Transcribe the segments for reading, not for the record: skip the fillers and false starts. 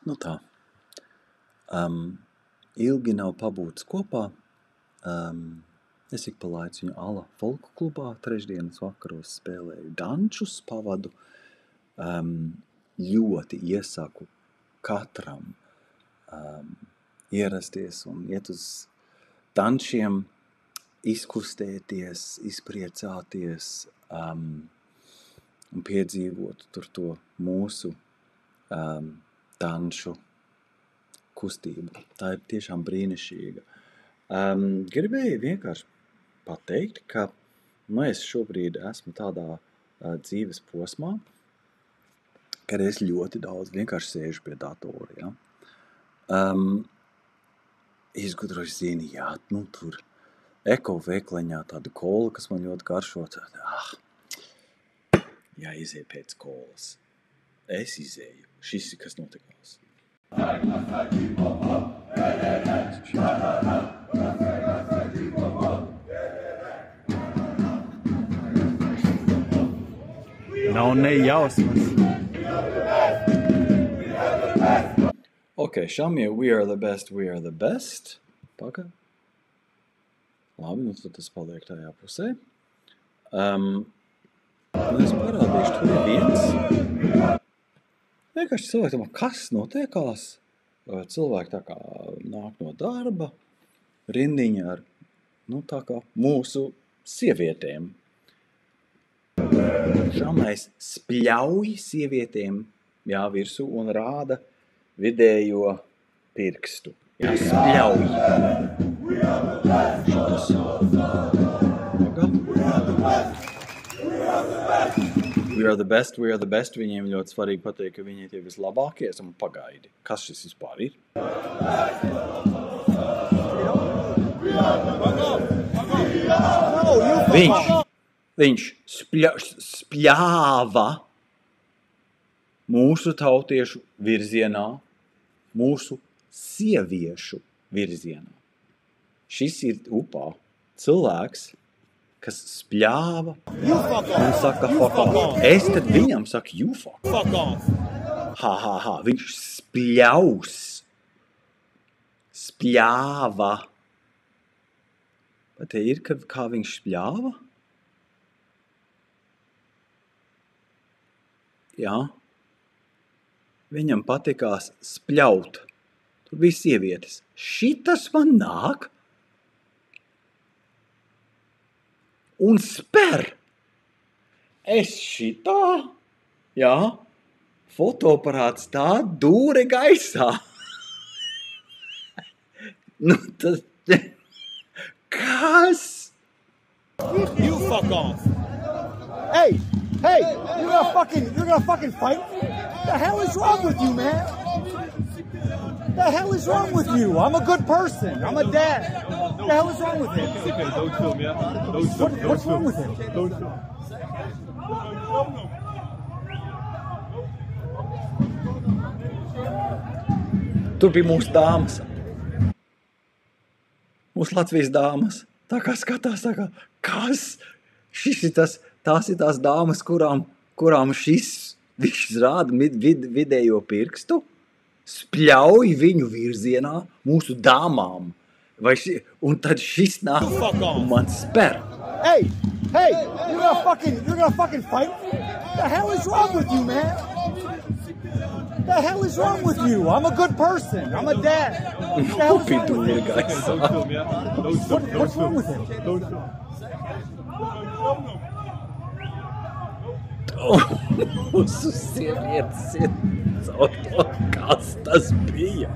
Nu tā. Ilgi nav pabūts kopā. Es ik pa laiciņu Ala folku klubā trešdienas vakaros spēlēju dančus, pavadu. Ļoti iesaku katram ierasties un iet uz dančiem, izkustēties, izpriecāties un piedzīvot tur to mūsu danšu kustību. Tā ir tiešām brīnišķīga. Gribēju vienkārši pateikt, ka es šobrīd esmu tādā dzīves posmā, kad es ļoti daudz vienkārši sēžu pie datora. Ja? Izgudroju zini, jā, tur eko veikleņā tāda kola, kas man ļoti garšo. Jāiziet pēc kolas. Es izēju. Šis ir kas notikās. Nav nejausmas. Ok, Šamie, we are the best, we are the best. Paka. Labi, nu tad tas paliek tajā pusē. Es parādīšu, tur ir viens. Vienkārši cilvēki domā, kas notiekās? Cilvēki tā kā nāk no darba, rindiņa ar, tā kā mūsu sievietēm. Šamais spļauj sievietēm, virsū un rāda vidējo pirkstu. Spļauj. We are the best, we are the best. Viņiem ļoti svarīgi pateikt, ka viņi ir tie vislabākie. Esam pagaidi. Kas šis vispār ir? Viņš spļāva mūsu tautiešu virzienā, mūsu sieviešu virzienā. Šis ir upā cilvēks, kas spļāva un saka fuck off. Es tad viņam saku you fuck off. Ha. Viņš spļaus. Spļāva. Vai te ir, kā viņš spļāva? Jā. Viņam patikās spļaut. Tur bija sievietes. Šitas man nāk un sper. Es šitā, fotoaparāts tā dūre gaisā. Tas... Kas? You fuck off. Hey, you're gonna fucking fight me? The hell is wrong with you, man? The hell is wrong with you? I'm a good person. I'm a dad. The hell is wrong with him? Don't film, yeah? What's wrong with him? Don't film. Tur bija mūsu dāmas. Mūsu Latvijas dāmas. Tā kā skatās, kas? Tās ir tās dāmas, kurām viņš rāda vidējo pirkstu, spļauj viņu virzienā mūsu dāmām. Un tad šis nāk un man sper. Hey, you're gonna fucking fight me? The hell is wrong with you, man? The hell is wrong with you? I'm a good person. I'm a dad. The hell is wrong with him? Don't film, yeah? What's wrong with him? Don't film. Mūsu sievietes ir caur to, kas tas bija.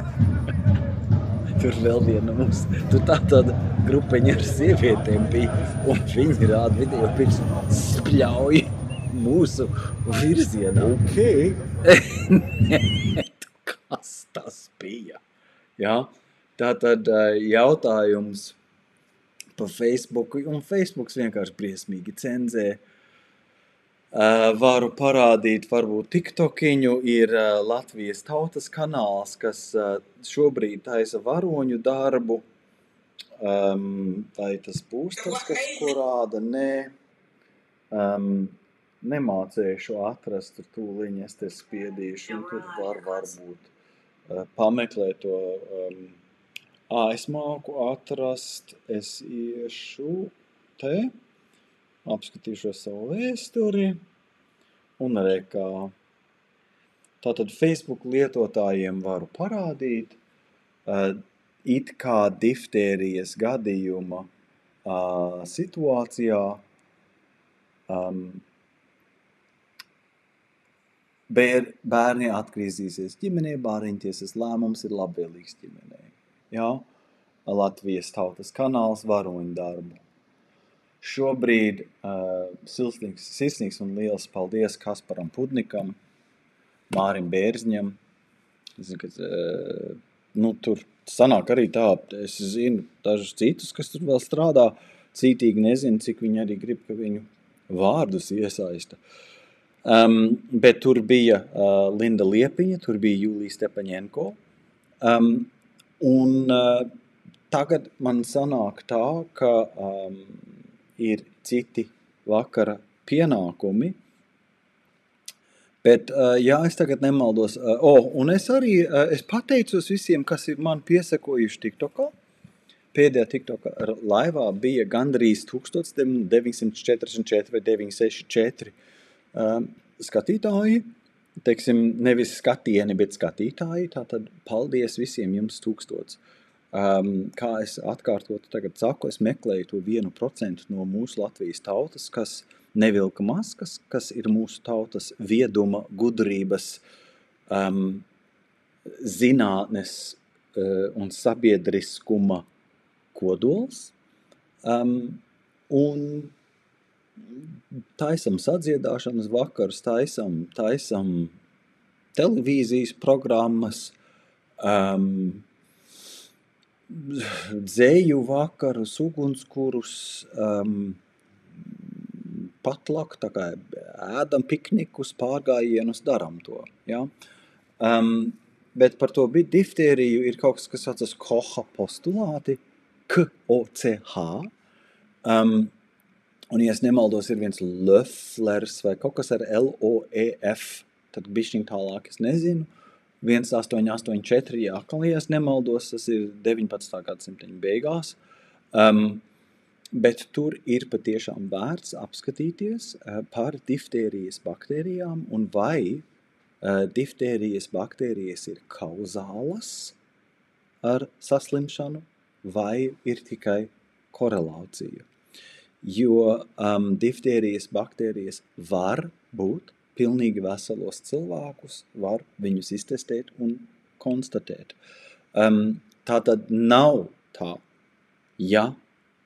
Tur vēl viena mums, tur tāda grupeņa ar sievietēm bija, un viņi rāda vidējo pirkstu spļauj mūsu virzienā. Kas tas bija? Tātad jautājums pa Facebooku, un Facebooks vienkārši briesmīgi cenzē. Varu parādīt, varbūt TikTokiņu, ir Latvijas tautas kanāls, kas šobrīd taisa varoņu darbu. Vai tas būs tas, kas ko rāda? Nē. Nemācēšu atrast tur tūliņ, es te spiedīšu, un tur var būt. pameklēt to aizmauku, atrast, es iešu te, apskatīšos savu vēsturi, un rekā. Tātad Facebook lietotājiem varu parādīt, it kā diftērijas gadījuma situācijā bērni atgriezīsies ģimenē, bāriņtiesas lēmums ir labvēlīgs ģimenē. Jā? Latvijas tautas kanāls varoņdarbu. Šobrīd sirsnīgs un liels paldies Kasparam Pudnikam, Mārim Bērzņam. Es zinu, ka tur sanāk arī tā, es zinu dažus citus, kas tur vēl strādā, cītīgi nezinu, cik viņi arī grib, ka viņu vārdus iesaista. Bet tur bija Linda Liepiņa, tur bija Julija Stepaņenko. Un tagad man sanāk tā, ka ir citi vakara pienākumi, bet, jā, es tagad nemaldos. Un es arī, es pateicos visiem, kas ir man piesakojuši TikTokā. Pēdējā TikToka laivā bija gandrīz 1944 vai 964 skatītāji. Teiksim, nevis skatieni, bet skatītāji. Tātad paldies visiem jums 1000. Kā es atkārtotu tagad saku, es meklēju to 1% no mūsu Latvijas tautas, kas nevilka maskas, kas ir mūsu tautas vieduma, gudrības, zinātnes un sabiedriskuma kodols. Un taisam sadziedāšanas vakarus, taisam televīzijas programmas, dzēju vakarus, ugunskurus, patlak, tā kā ēdam piknikus, pārgājienus, daram to. Ja? Bet par to diftēriju ir kaut kas saucas Koha postulāti, K-O-C-H. Un, ja es nemaldos, ir viens Löfflers vai kaut kas ar L-O-E-F, tad bišķiņ tālāk es nezinu. 1884, ja es nemaldos, tas ir 19. gadsimteņa beigās. Bet tur ir patiešām vērts apskatīties par diftērijas baktērijām un vai diftērijas baktērijas ir kauzālas ar saslimšanu vai ir tikai korelācija. Jo diftērijas baktērijas var būt pilnīgi veselos cilvēkus, var viņus iztestēt un konstatēt. Tā tad nav tā, ja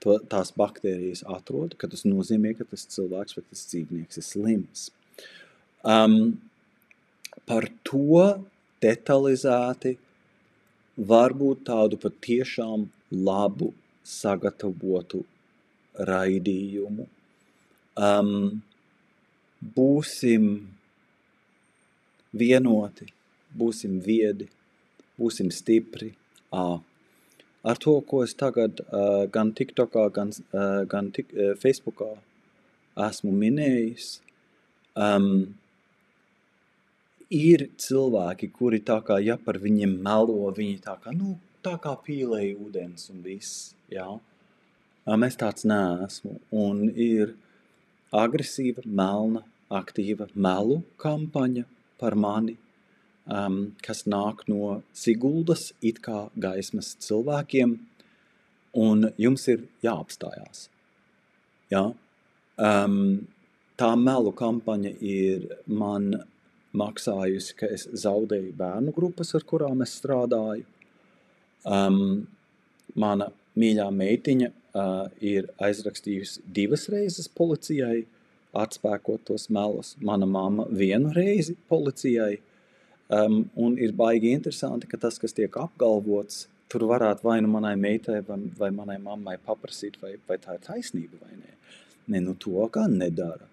tās baktērijas atrod, ka tas nozīmē, ka tas cilvēks vai tas dzīvnieks ir slims. Par to detalizēti varbūt tādu patiešām labu sagatavotu raidījumu. Būsim vienoti, būsim viedi, būsim stipri. Ar to, ko es tagad gan TikTokā, gan Facebookā esmu minējis, ir cilvēki, kuri tā kā, ja par viņiem melo, viņi tā kā pīlēja ūdens un viss, jā. Mēs tāds neesmu, un ir agresīva, melna, aktīva melu kampaņa par mani, kas nāk no Siguldas, it kā gaismas cilvēkiem, un jums ir jāapstājās. Ja? Tā melu kampaņa ir man maksājusi, ka es zaudēju bērnu grupas, ar kurām es strādāju. Mana mīļā meitiņa ir aizrakstījusi 2 reizes policijai, atspēkot tos melus. Mana mamma 1 reizi policijai. Un ir baigi interesanti, ka tas, kas tiek apgalvots, tur varētu vai nu manai meitai vai manai mammai paprasīt, vai tā ir taisnība vai nē. Ne, nu to gan nedara.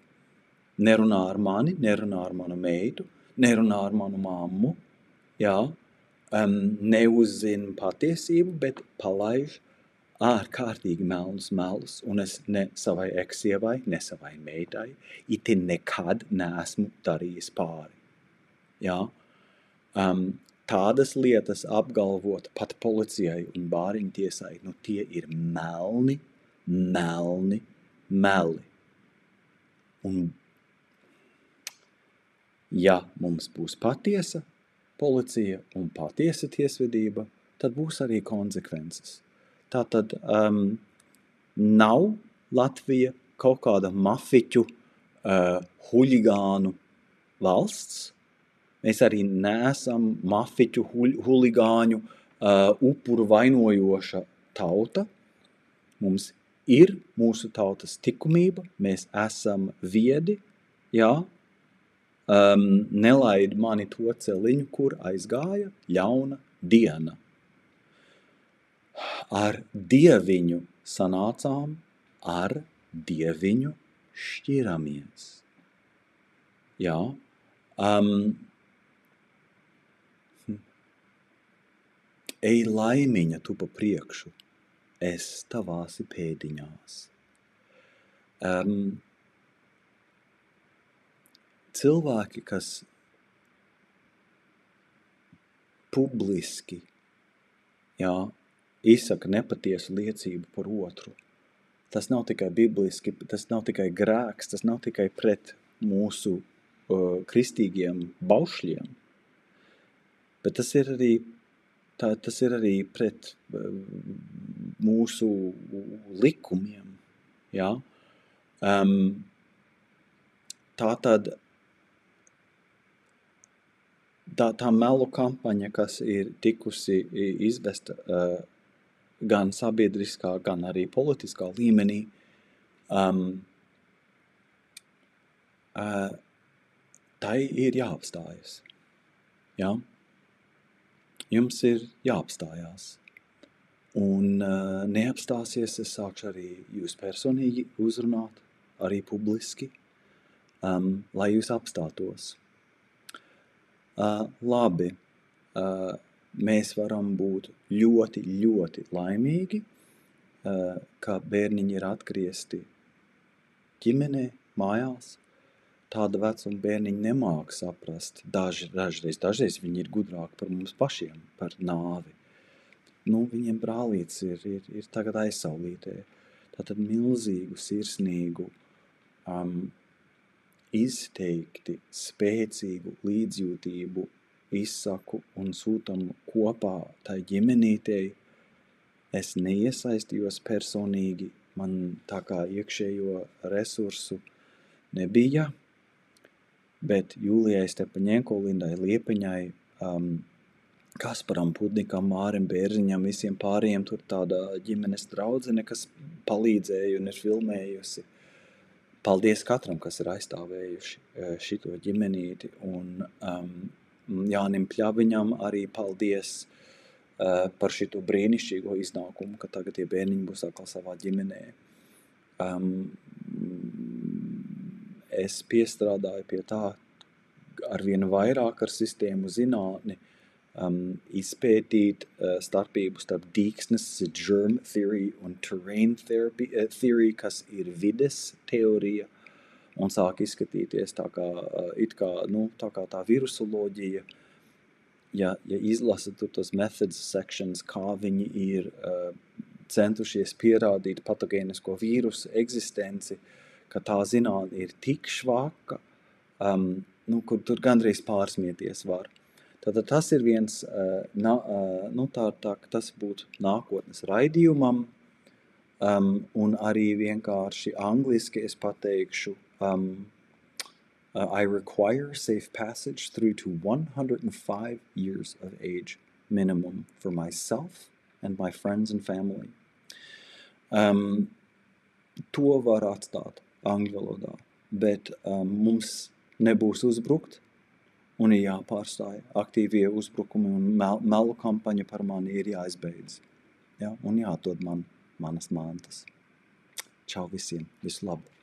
Nerunā ar mani, nerunā ar manu meitu, nerunā ar manu mammu, jā, neuzzina patiesību, bet palaiž ārkārtīgi melnus melus, un es ne savai eksievai, ne savai meitai, nekad neesmu darījis pāri. Jā? tādas lietas apgalvot pat policijai un bāriņu tiesai, nu tie ir melni meli. Un ja mums būs patiesa policija un patiesa tiesvedība, tad būs arī konsekvences. Tātad nav Latvija kaut kāda mafiķu, huligānu valsts. Mēs arī neesam mafiķu, huligāņu, upuru vainojoša tauta. Mums ir mūsu tautas likumība, mēs esam viedi, jā. Nelaid mani to celiņu, kur aizgāja ļauna diena. Ar dieviņu sanācām, ar dieviņu šķiramies. Jā. Ej laimiņa tu pa priekšu, es tavāsi pēdiņās. Cilvēki, kas publiski, jā, izsaka nepatiesu liecību par otru, tas nav tikai bibliski, tas nav tikai grēks, tas nav tikai pret mūsu kristīgiem baušļiem, bet tas ir arī pret mūsu likumiem, jā. Tātad tā melu kampaņa, kas ir tikusi izvesta gan sabiedriskā, gan arī politiskā līmenī, tai ir jāapstājas. Jā? Jums ir jāapstājās. Un neapstāsies, es sākšu arī jūs personīgi uzrunāt, arī publiski, lai jūs apstātos. Labi, mēs varam būt ļoti, ļoti laimīgi, ka bērniņi ir atgriezti ģimenē, mājās. Tāda vecuma bērniņi nemāk saprast. Dažreiz viņi ir gudrāki par mums pašiem, par nāvi. Nu, viņiem brālīts ir tagad aizsaulītē. Tātad milzīgu, sirsnīgu, izteikti, spēcīgu līdzjūtību izsaku un sūtam kopā tai ģimenītei. Es neiesaistījos personīgi, man tā kā iekšējo resursu nebija, bet Jūlijai Stepaņenko, Lindai Liepiņai, Kasparam Pudnikam, Mārim Bērziņam, visiem pārējiem tur tāda ģimenes draudzene, kas palīdzēja un ir filmējusi. Paldies katram, kas ir aizstāvējuši šito ģimenīti, un Jānim Pļaviņam arī paldies par šito brīnišķīgo iznākumu, ka tagad tie bērniņi būs atkal savā ģimenē. Es piestrādāju pie tā arvien vairāk ar sistēmu zinātni, izpētīt starpību starp dīksnes germ theory un terrain theory, kas ir vides teorija, un sāk izskatīties tā kā tā virusoloģija. Ja izlasa tur tos methods sections, kā viņi ir centušies pierādīt patogēnisko vīrusu eksistenci, ka tā zinātne ir tik švaka, kur tur gandrīz pārsmieties var. Tātad tas ir viens, tas būtu nākotnes raidījumam, un arī vienkārši angliski es pateikšu, I require safe passage through to 105 years of age minimum for myself and my friends and family. To var atstāt angļu valodā, bet mums nebūs uzbrukt un ir jāpārstāja. Aktīvie uzbrukumi un melu kampaņa par mani ir jāizbeidz. Ja? Un jāatdod manas mantas. Čau visiem, visu labu!